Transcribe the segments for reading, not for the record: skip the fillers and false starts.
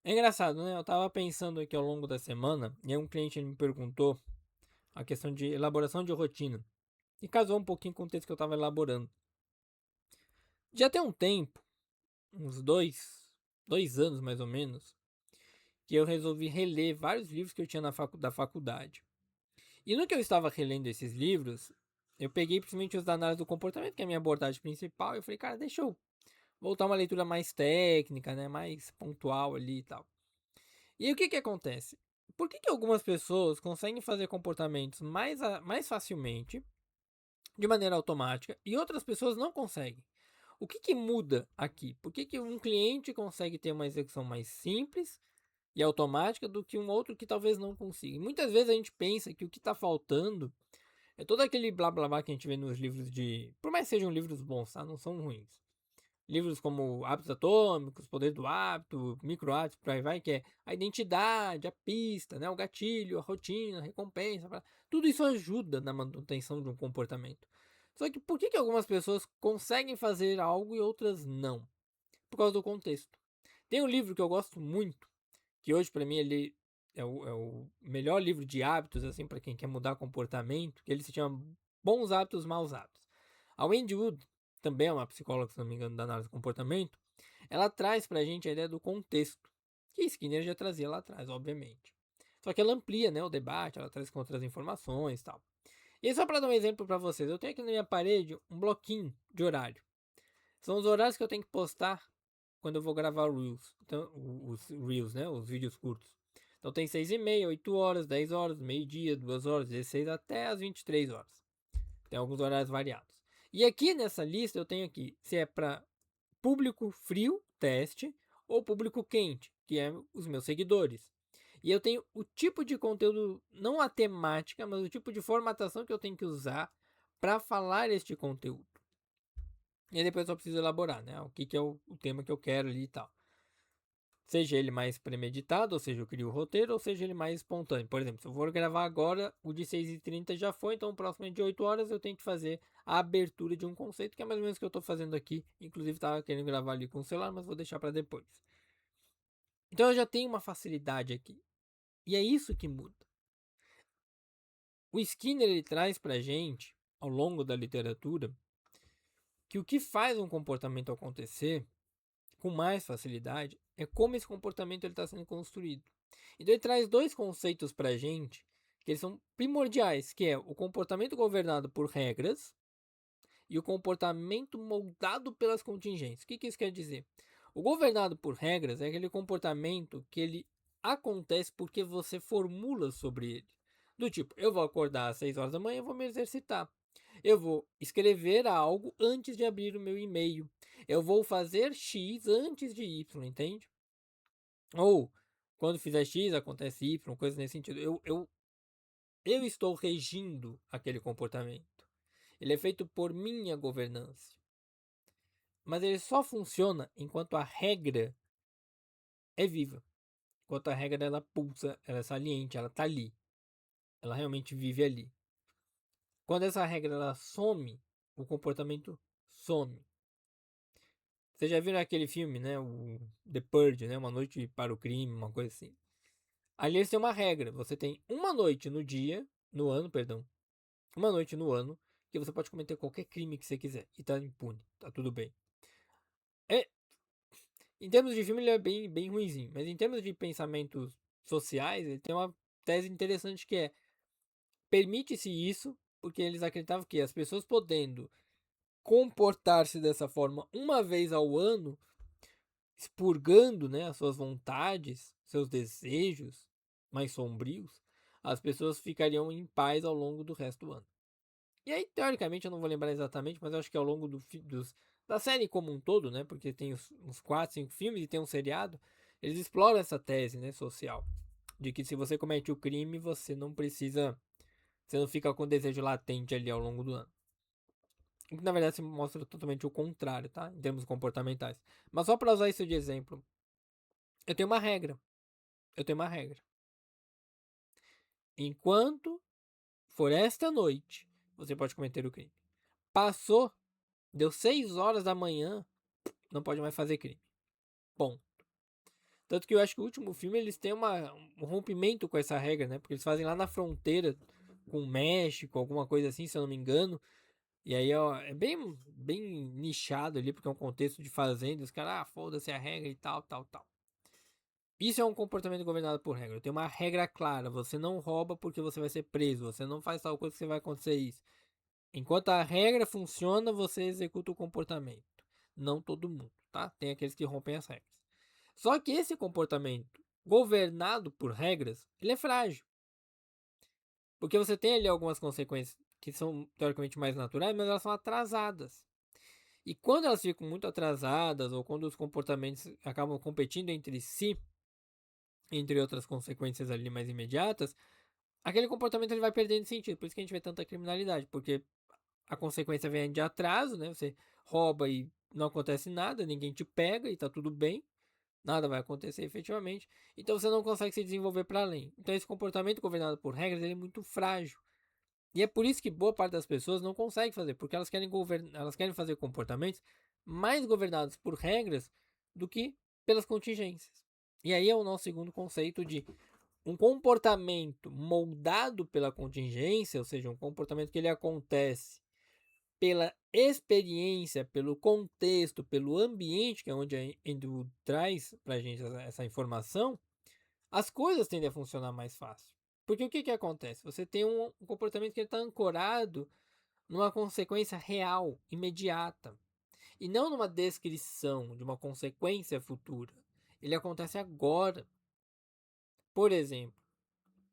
É engraçado, né? Eu tava pensando aqui ao longo da semana, e aí um cliente me perguntou a questão de elaboração de rotina. E casou um pouquinho com o texto que eu tava elaborando. Já tem um tempo, uns dois anos mais ou menos, que eu resolvi reler vários livros que eu tinha da faculdade. E no que eu estava relendo esses livros, eu peguei principalmente os da análise do comportamento, que é a minha abordagem principal, e eu falei, cara, deixa eu voltar uma leitura mais técnica, né? Mais pontual ali e tal. E aí o que que acontece? Por que que algumas pessoas conseguem fazer comportamentos mais facilmente, de maneira automática, e outras pessoas não conseguem? O que que muda aqui? Por que que um cliente consegue ter uma execução mais simples e automática do que um outro que talvez não consiga? E muitas vezes a gente pensa que o que está faltando é todo aquele blá blá blá que a gente vê nos livros de. Por mais que sejam livros bons, tá? Não são ruins. Livros como Hábitos Atômicos, Poder do Hábito, Micro Hábitos, por aí vai, que é a identidade, a pista, né, o gatilho, a rotina, a recompensa. Tudo isso ajuda na manutenção de um comportamento. Só que por que que algumas pessoas conseguem fazer algo e outras não? Por causa do contexto. Tem um livro que eu gosto muito, que hoje para mim ele é o melhor livro de hábitos, assim, para quem quer mudar comportamento, que ele se chama Bons Hábitos, Maus Hábitos. A Wendy Wood, também é uma psicóloga, se não me engano, da análise do comportamento, ela traz pra gente a ideia do contexto, que Skinner já trazia lá atrás, obviamente. Só que ela amplia, né, o debate, ela traz com outras informações e tal. E só para dar um exemplo para vocês, eu tenho aqui na minha parede um bloquinho de horário. São os horários que eu tenho que postar quando eu vou gravar Reels. Então, os Reels, né, os vídeos curtos. Então tem 6h30, 8 horas, 10 horas, meio-dia, 2 horas, 16 até as 23 horas. Tem alguns horários variados. E aqui nessa lista eu tenho aqui se é para público frio, teste, ou público quente, que é os meus seguidores. E eu tenho o tipo de conteúdo, não a temática, mas o tipo de formatação que eu tenho que usar para falar este conteúdo. E aí depois eu preciso elaborar, né? O que, que é o tema que eu quero ali e tal. Seja ele mais premeditado, ou seja, eu crio o roteiro, ou seja ele mais espontâneo. Por exemplo, se eu for gravar agora, o de 6h30 já foi, então o próximo é de 8 horas, eu tenho que fazer a abertura de um conceito, que é mais ou menos o que eu estou fazendo aqui. Inclusive, estava querendo gravar ali com o celular, mas vou deixar para depois. Então eu já tenho uma facilidade aqui. E é isso que muda. O Skinner ele traz para gente, ao longo da literatura, que o que faz um comportamento acontecer com mais facilidade é como esse comportamento está sendo construído. Então ele traz dois conceitos para a gente que eles são primordiais, que é o comportamento governado por regras e o comportamento moldado pelas contingências. O que, que isso quer dizer? O governado por regras é aquele comportamento que ele acontece porque você formula sobre ele. Do tipo, eu vou acordar às 6 horas da manhã e vou me exercitar. Eu vou escrever algo antes de abrir o meu e-mail. Eu vou fazer X antes de Y, entende? Ou quando fizer X acontece Y, coisa nesse sentido. Eu estou regindo aquele comportamento. Ele é feito por minha governança. Mas ele só funciona enquanto a regra é viva. Enquanto a regra ela pulsa, ela é saliente, ela tá ali. Ela realmente vive ali. Quando essa regra ela some, o comportamento some. Vocês já viram aquele filme, né? O The Purge, né? Uma noite para o crime, uma coisa assim. Ali eles têm uma regra. Você tem uma noite no dia, no ano, perdão. Uma noite no ano que você pode cometer qualquer crime que você quiser. E tá impune. Tá tudo bem. É, em termos de filme, ele é bem ruinzinho. Mas em termos de pensamentos sociais, ele tem uma tese interessante que é: permite-se isso, porque eles acreditavam que as pessoas podendo comportar-se dessa forma uma vez ao ano, expurgando, né, as suas vontades, seus desejos mais sombrios, as pessoas ficariam em paz ao longo do resto do ano. E aí, teoricamente, eu não vou lembrar exatamente, mas eu acho que ao longo da série como um todo, né? Porque tem uns 4, 5 filmes e tem um seriado, eles exploram essa tese, né, social. De que se você comete o crime, você não precisa. Você não fica com desejo latente ali ao longo do ano. O que na verdade se mostra totalmente o contrário, tá? Em termos comportamentais. Mas só para usar isso de exemplo, eu tenho uma regra. Eu tenho uma regra. Enquanto for esta noite, você pode cometer o crime. Passou, deu 6 horas da manhã, não pode mais fazer crime. Bom, Tanto que eu acho que o último filme eles têm um rompimento com essa regra, né? Porque eles fazem lá na fronteira com o México, alguma coisa assim, se eu não me engano. E aí ó, é bem nichado ali, porque é um contexto de fazenda. Os caras, foda-se a regra e tal, tal, tal. Isso é um comportamento governado por regra. Tem uma regra clara. Você não rouba porque você vai ser preso. Você não faz tal coisa que você vai acontecer isso. Enquanto a regra funciona, você executa o comportamento. Não todo mundo, tá? Tem aqueles que rompem as regras. Só que esse comportamento governado por regras, ele é frágil. Porque você tem ali algumas consequências que são teoricamente mais naturais, mas elas são atrasadas. E quando elas ficam muito atrasadas, ou quando os comportamentos acabam competindo entre si, entre outras consequências ali mais imediatas, aquele comportamento ele vai perdendo sentido. Por isso que a gente vê tanta criminalidade, porque a consequência vem de atraso, né? Você rouba e não acontece nada, ninguém te pega e tá tudo bem. Nada vai acontecer efetivamente. Então você não consegue se desenvolver para além. Então esse comportamento governado por regras ele é muito frágil. E é por isso que boa parte das pessoas não consegue fazer, porque elas querem fazer comportamentos mais governados por regras do que pelas contingências. E aí é o nosso segundo conceito de um comportamento moldado pela contingência, ou seja, um comportamento que ele acontece pela experiência, pelo contexto, pelo ambiente, que é onde a Endu traz para a gente essa informação, as coisas tendem a funcionar mais fácil. Porque o que acontece? Você tem um comportamento que está ancorado numa consequência real, imediata, e não numa descrição de uma consequência futura. Ele acontece agora. Por exemplo,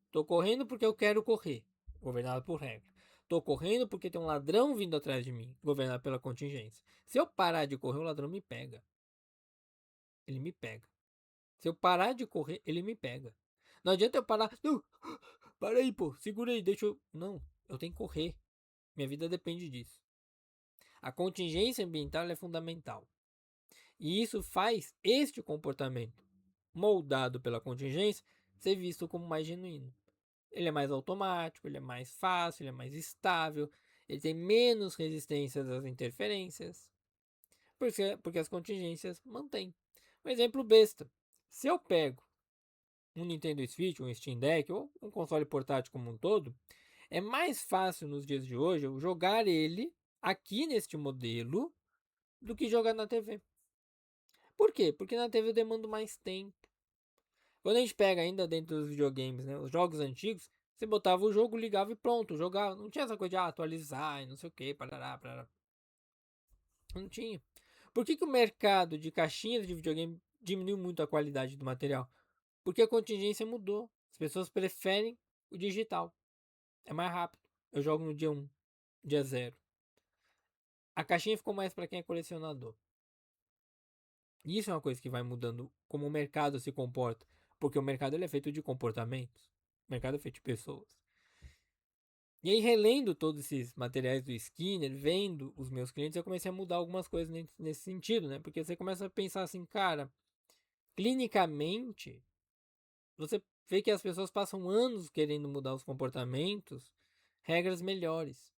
estou correndo porque eu quero correr, governado por regra. Estou correndo porque tem um ladrão vindo atrás de mim, governado pela contingência. Se eu parar de correr, o ladrão me pega. Ele me pega. Se eu parar de correr, ele me pega. Não adianta eu parar. Não, para aí, pô, segura aí, deixa eu. Não, eu tenho que correr. Minha vida depende disso. A contingência ambiental é fundamental. E isso faz este comportamento, moldado pela contingência, ser visto como mais genuíno. Ele é mais automático, ele é mais fácil, ele é mais estável, ele tem menos resistência às interferências, porque as contingências mantêm. Um exemplo besta: se eu pego um Nintendo Switch, um Steam Deck ou um console portátil como um todo, é mais fácil nos dias de hoje eu jogar ele aqui neste modelo do que jogar na TV. Por quê? Porque na TV eu demando mais tempo. Quando a gente pega ainda dentro dos videogames, né, os jogos antigos, você botava o jogo, ligava e pronto, jogava. Não tinha essa coisa de atualizar e não sei o que, parará, parará. Não tinha. Por que o mercado de caixinhas de videogame diminuiu muito a qualidade do material? Porque a contingência mudou. As pessoas preferem o digital. É mais rápido. Eu jogo no dia 1, dia 0. A caixinha ficou mais para quem é colecionador. E isso é uma coisa que vai mudando como o mercado se comporta. Porque o mercado ele é feito de comportamentos. O mercado é feito de pessoas. E aí, relendo todos esses materiais do Skinner, vendo os meus clientes, eu comecei a mudar algumas coisas nesse sentido, né? Porque você começa a pensar assim, cara, clinicamente, você vê que as pessoas passam anos querendo mudar os comportamentos, regras melhores.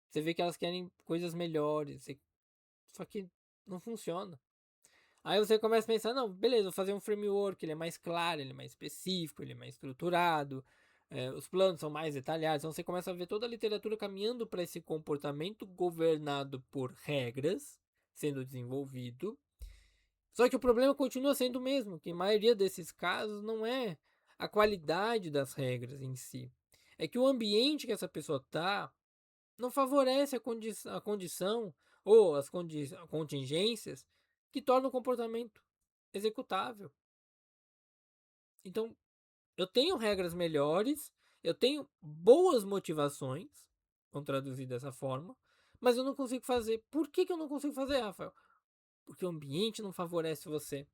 Você vê que elas querem coisas melhores, só que não funciona. Aí você começa a pensar, não, beleza, vou fazer um framework, ele é mais claro, ele é mais específico, ele é mais estruturado, os planos são mais detalhados. Então você começa a ver toda a literatura caminhando para esse comportamento governado por regras sendo desenvolvido. Só que o problema continua sendo o mesmo, que a maioria desses casos não é a qualidade das regras em si. É que o ambiente que essa pessoa está não favorece a condição ou as contingências que tornam o comportamento executável. Então, eu tenho regras melhores, eu tenho boas motivações, vamos traduzir dessa forma, mas eu não consigo fazer. Por que eu não consigo fazer, Rafael? Porque o ambiente não favorece você.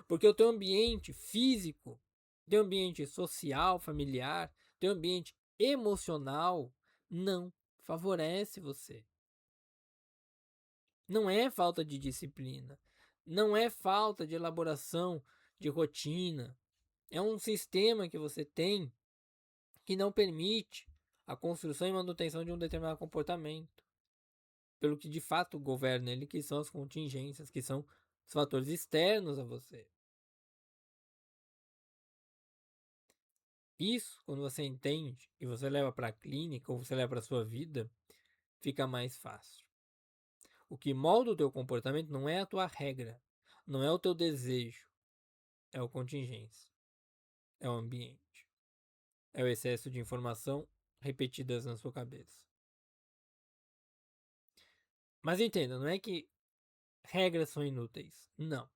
Porque o teu ambiente físico, teu ambiente social, familiar, teu ambiente emocional não favorece você. Não é falta de disciplina, não é falta de elaboração de rotina. É um sistema que você tem que não permite a construção e manutenção de um determinado comportamento, pelo que de fato governa ele, que são as contingências, que são os fatores externos a você. Isso, quando você entende e você leva para a clínica ou você leva para sua vida, fica mais fácil. O que molda o teu comportamento não é a tua regra, não é o teu desejo, é o contingência, é o ambiente, é o excesso de informação repetidas na sua cabeça. Mas entenda, não é que regras são inúteis, não.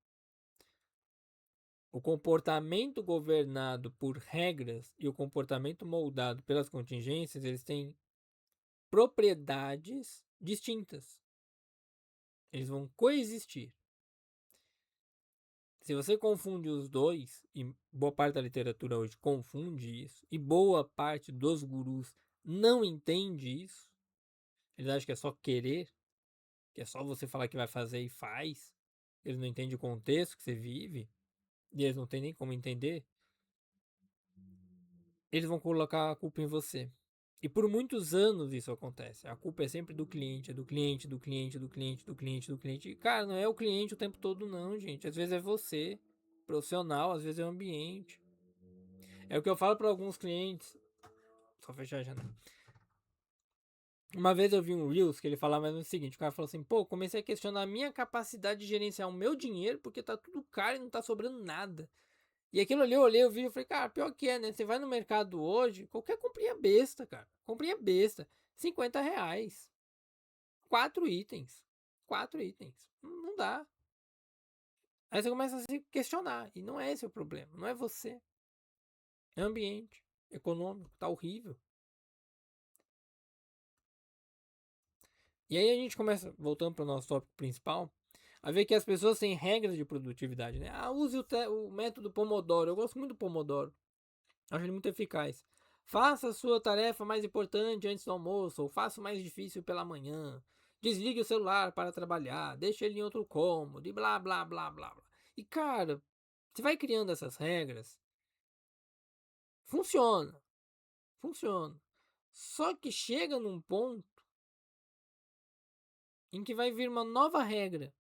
O comportamento governado por regras e o comportamento moldado pelas contingências, eles têm propriedades distintas. Eles vão coexistir. Se você confunde os dois, e boa parte da literatura hoje confunde isso, e boa parte dos gurus não entende isso, eles acham que é só querer, que é só você falar que vai fazer e faz, eles não entendem o contexto que você vive, e eles não têm nem como entender, eles vão colocar a culpa em você. E por muitos anos isso acontece. A culpa é sempre do cliente, é do cliente, do cliente, do cliente, do cliente, do cliente. E, cara, não é o cliente o tempo todo, não, gente. Às vezes é você, profissional, às vezes é o ambiente. É o que eu falo para alguns clientes. Só fechar a janela. Uma vez eu vi um Reels que ele falava o seguinte: o cara falou assim, pô, comecei a questionar a minha capacidade de gerenciar o meu dinheiro porque tá tudo caro e não tá sobrando nada. E aquilo ali eu olhei o vídeo e falei, cara, pior que é, né? Você vai no mercado hoje, qualquer comprinha besta, cara. Comprinha besta. R$ 50. 4 itens. 4 itens. Não dá. Aí você começa a se questionar. E não é esse o problema. Não é você. É o ambiente econômico. Tá horrível. E aí a gente começa, voltando para o nosso tópico principal, a ver que as pessoas têm regras de produtividade, né? Ah, use o método Pomodoro. Eu gosto muito do Pomodoro. Acho ele muito eficaz. Faça a sua tarefa mais importante antes do almoço, ou faça o mais difícil pela manhã. Desligue o celular para trabalhar, deixe ele em outro cômodo, e blá blá blá blá blá. E cara, você vai criando essas regras, funciona, funciona. Só que chega num ponto em que vai vir uma nova regra.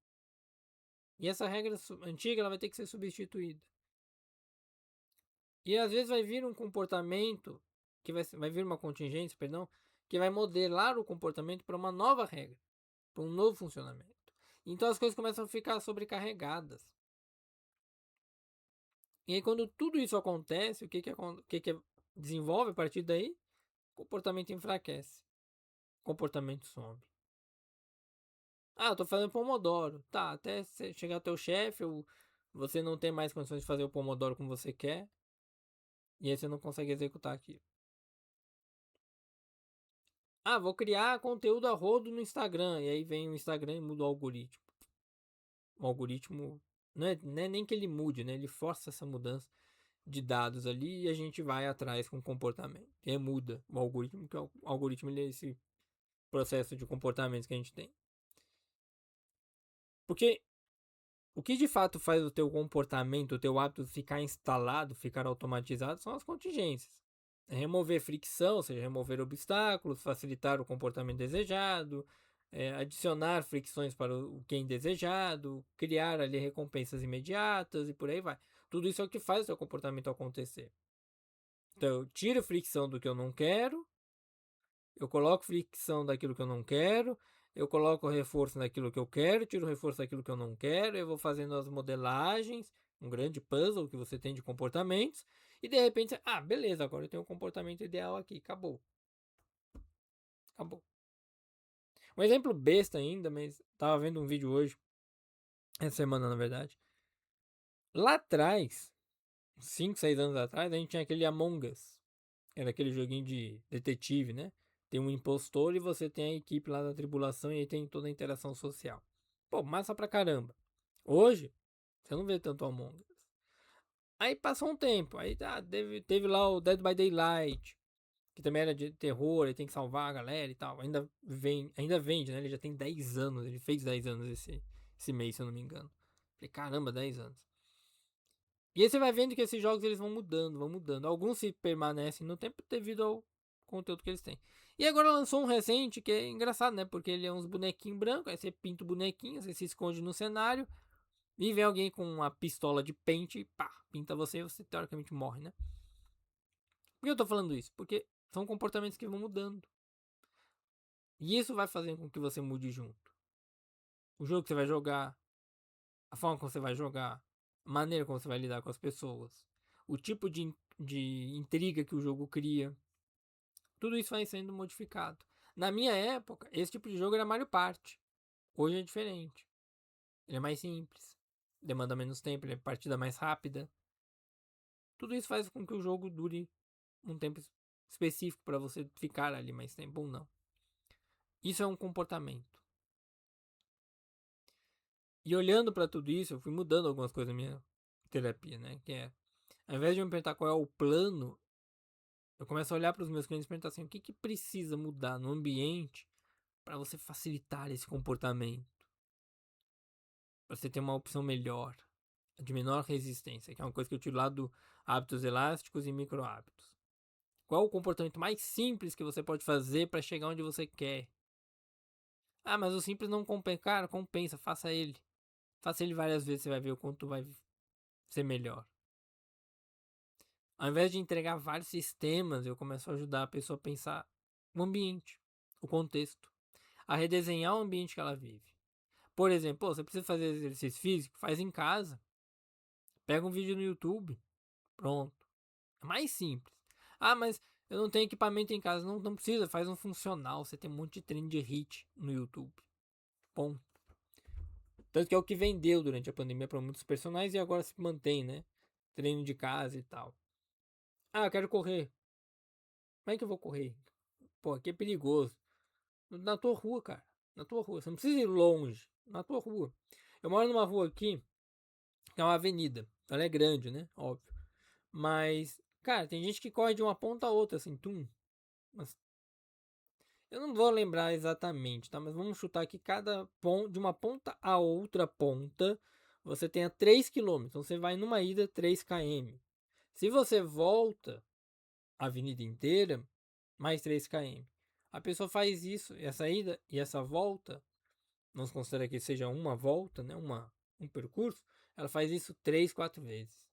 E essa regra antiga ela vai ter que ser substituída. E às vezes vai vir um comportamento, que vai vir uma contingência, perdão, que vai modelar o comportamento para uma nova regra, para um novo funcionamento. Então as coisas começam a ficar sobrecarregadas. E aí quando tudo isso acontece, o que desenvolve a partir daí? O comportamento enfraquece. O comportamento some. Ah, eu tô fazendo Pomodoro. Tá, até chegar teu chefe, você não tem mais condições de fazer o Pomodoro como você quer. E aí você não consegue executar aquilo. Ah, vou criar conteúdo a rodo no Instagram. E aí vem o Instagram e muda o algoritmo. O algoritmo não é nem que ele mude, né? Ele força essa mudança de dados ali e a gente vai atrás com o comportamento. E aí muda o algoritmo, que o algoritmo ele é esse processo de comportamentos que a gente tem. Porque o que de fato faz o teu comportamento, o teu hábito ficar instalado, ficar automatizado, são as contingências. É remover fricção, ou seja, remover obstáculos, facilitar o comportamento desejado, adicionar fricções para o que é indesejado, criar ali recompensas imediatas e por aí vai. Tudo isso é o que faz o seu comportamento acontecer. Então, eu tiro fricção do que eu não quero, eu coloco fricção daquilo que eu não quero, eu coloco reforço naquilo que eu quero, tiro reforço daquilo que eu não quero, eu vou fazendo as modelagens, um grande puzzle que você tem de comportamentos, e de repente, beleza, agora eu tenho um comportamento ideal aqui, acabou. Acabou. Um exemplo besta ainda, mas tava vendo um vídeo hoje, essa semana na verdade. Lá atrás, 5, 6 anos atrás, a gente tinha aquele Among Us. Era aquele joguinho de detetive, né? Tem um impostor e você tem a equipe lá da tribulação e aí tem toda a interação social. Pô, massa pra caramba. Hoje, você não vê tanto Among Us. Aí passou um tempo, aí teve lá o Dead by Daylight, que também era de terror, ele tem que salvar a galera e tal. Ainda vende, né? Ele já tem 10 anos, ele fez 10 anos esse mês, se eu não me engano. Falei, caramba, 10 anos. E aí você vai vendo que esses jogos eles vão mudando, vão mudando. Alguns se permanecem no tempo devido ao conteúdo que eles têm. E agora lançou um recente que é engraçado, né? Porque ele é uns bonequinhos brancos, aí você pinta o bonequinho, você se esconde no cenário e vem alguém com uma pistola de pente e pá, pinta você e você teoricamente morre, né? Por que eu tô falando isso? Porque são comportamentos que vão mudando. E isso vai fazer com que você mude junto. O jogo que você vai jogar, a forma como você vai jogar, a maneira como você vai lidar com as pessoas, o tipo de intriga que o jogo cria. Tudo isso vai sendo modificado. Na minha época, esse tipo de jogo era Mario Party. Hoje é diferente. Ele é mais simples, demanda menos tempo, ele é partida mais rápida. Tudo isso faz com que o jogo dure um tempo específico para você ficar ali mais tempo ou não. Isso é um comportamento. E olhando para tudo isso, eu fui mudando algumas coisas na minha terapia, né? Que é, ao invés de eu me perguntar qual é o plano, eu começo a olhar para os meus clientes e perguntar assim, o que precisa mudar no ambiente para você facilitar esse comportamento? Para você ter uma opção melhor, de menor resistência, que é uma coisa que eu tiro lá do hábitos elásticos e micro hábitos. Qual o comportamento mais simples que você pode fazer para chegar onde você quer? Ah, mas o simples não compensa. Cara, compensa, faça ele. Faça ele várias vezes, você vai ver o quanto vai ser melhor. Ao invés de entregar vários sistemas, eu começo a ajudar a pessoa a pensar o ambiente, o contexto, a redesenhar o ambiente que ela vive. Por exemplo, você precisa fazer exercício físico? Faz em casa. Pega um vídeo no YouTube. Pronto. É mais simples. Ah, mas eu não tenho equipamento em casa. Não, não precisa, faz um funcional. Você tem um monte de treino de HIIT no YouTube. Bom. Tanto que é o que vendeu durante a pandemia para muitos personagens e agora se mantém, né? Treino de casa e tal. Ah, eu quero correr. Como é que eu vou correr? Pô, aqui é perigoso. Na tua rua, cara. Na tua rua. Você não precisa ir longe. Na tua rua. Eu moro numa rua aqui, que é uma avenida. Ela é grande, né? Óbvio. Mas, cara, tem gente que corre de uma ponta a outra, assim, tum. Mas eu não vou lembrar exatamente, tá? Mas vamos chutar que cada ponto, de uma ponta a outra ponta, você tenha 3 km. Então você vai numa ida 3 km. Se você volta a avenida inteira, mais 3 km. A pessoa faz isso, essa ida e essa volta, não se considera que seja uma volta, né? Um percurso. Ela faz isso 3, 4 vezes.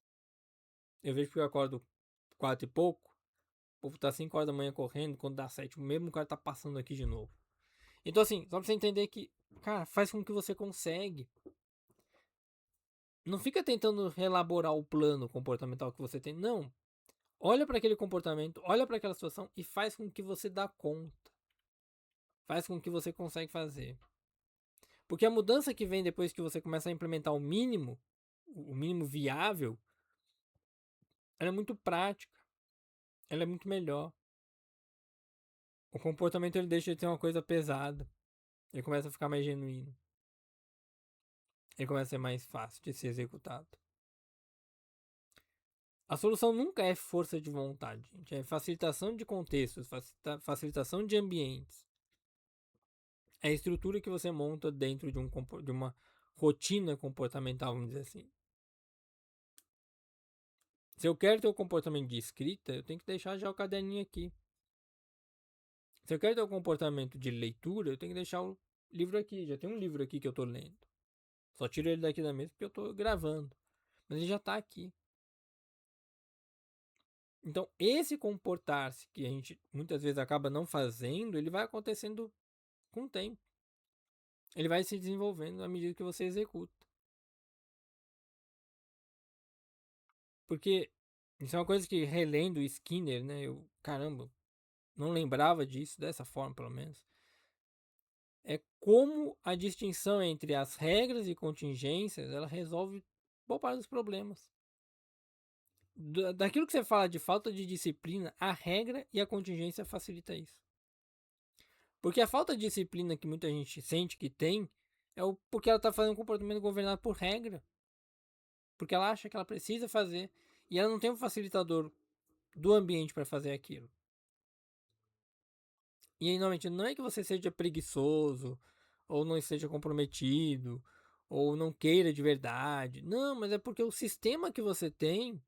Eu vejo que eu acordo 4 e pouco. O povo tá 5 horas da manhã correndo, quando dá 7, o mesmo cara tá passando aqui de novo. Então, assim, só pra você entender que, cara, faz com que você consegue. Não fica tentando reelaborar o plano comportamental que você tem. Não. Olha para aquele comportamento, olha para aquela situação e faz com que você dá conta. Faz com que você consegue fazer. Porque a mudança que vem depois que você começa a implementar o mínimo viável, ela é muito prática. Ela é muito melhor. O comportamento ele deixa de ser uma coisa pesada. Ele começa a ficar mais genuíno. Ele começa a ser mais fácil de ser executado. A solução nunca é força de vontade, gente. É facilitação de contextos, facilitação de ambientes. É a estrutura que você monta dentro de uma rotina comportamental, vamos dizer assim. Se eu quero ter o comportamento de escrita, eu tenho que deixar já o caderninho aqui. Se eu quero ter o comportamento de leitura, eu tenho que deixar o livro aqui. Já tem um livro aqui que eu estou lendo. Só tiro ele daqui da mesa porque eu estou gravando. Mas ele já está aqui. Então, esse comportar-se que a gente muitas vezes acaba não fazendo, ele vai acontecendo com o tempo. Ele vai se desenvolvendo à medida que você executa. Porque isso é uma coisa que relendo o Skinner, né? Eu, caramba, não lembrava disso dessa forma, pelo menos. É como a distinção entre as regras e contingências, ela resolve boa parte dos problemas. Daquilo que você fala de falta de disciplina, a regra e a contingência facilita isso. Porque a falta de disciplina que muita gente sente que tem porque ela está fazendo um comportamento governado por regra. Porque ela acha que ela precisa fazer e ela não tem um facilitador do ambiente para fazer aquilo. E aí, normalmente, não é que você seja preguiçoso, ou não esteja comprometido, ou não queira de verdade. Não, mas é porque o sistema que você tem,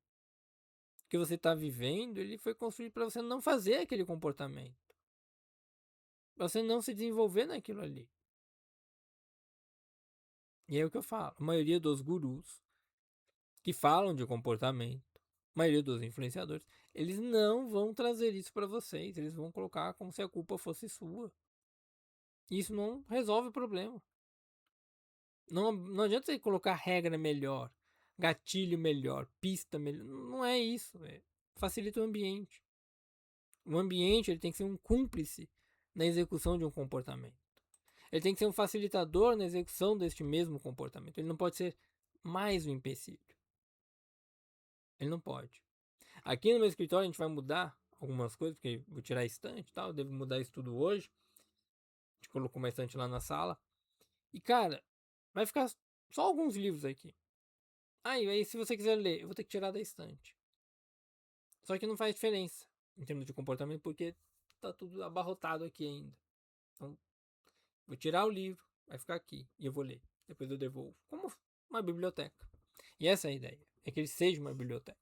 que você está vivendo, ele foi construído para você não fazer aquele comportamento. Pra você não se desenvolver naquilo ali. E é o que eu falo. A maioria dos gurus que falam de comportamento, maioria dos influenciadores, eles não vão trazer isso para vocês. Eles vão colocar como se a culpa fosse sua. Isso não resolve o problema. Não adianta você colocar regra melhor, gatilho melhor, pista melhor. Não é isso. Facilita o ambiente. O ambiente ele tem que ser um cúmplice na execução de um comportamento. Ele tem que ser um facilitador na execução deste mesmo comportamento. Ele não pode ser mais um empecilho. Ele não pode. Aqui no meu escritório a gente vai mudar algumas coisas, porque vou tirar a estante e tal. Eu devo mudar isso tudo hoje. A gente colocou uma estante lá na sala. E cara, vai ficar só alguns livros aqui. Aí se você quiser ler, eu vou ter que tirar da estante. Só que não faz diferença em termos de comportamento, porque tá tudo abarrotado aqui ainda. Então, vou tirar o livro, vai ficar aqui e eu vou ler. Depois eu devolvo. Como uma biblioteca. E essa é a ideia. É que ele seja uma biblioteca.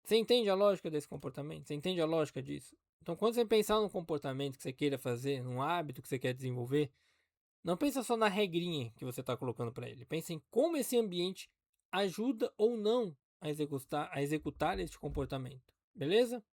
Você entende a lógica desse comportamento? Você entende a lógica disso? Então, quando você pensar num comportamento que você queira fazer, num hábito que você quer desenvolver, não pensa só na regrinha que você está colocando para ele. Pensa em como esse ambiente ajuda ou não a executar este comportamento. Beleza?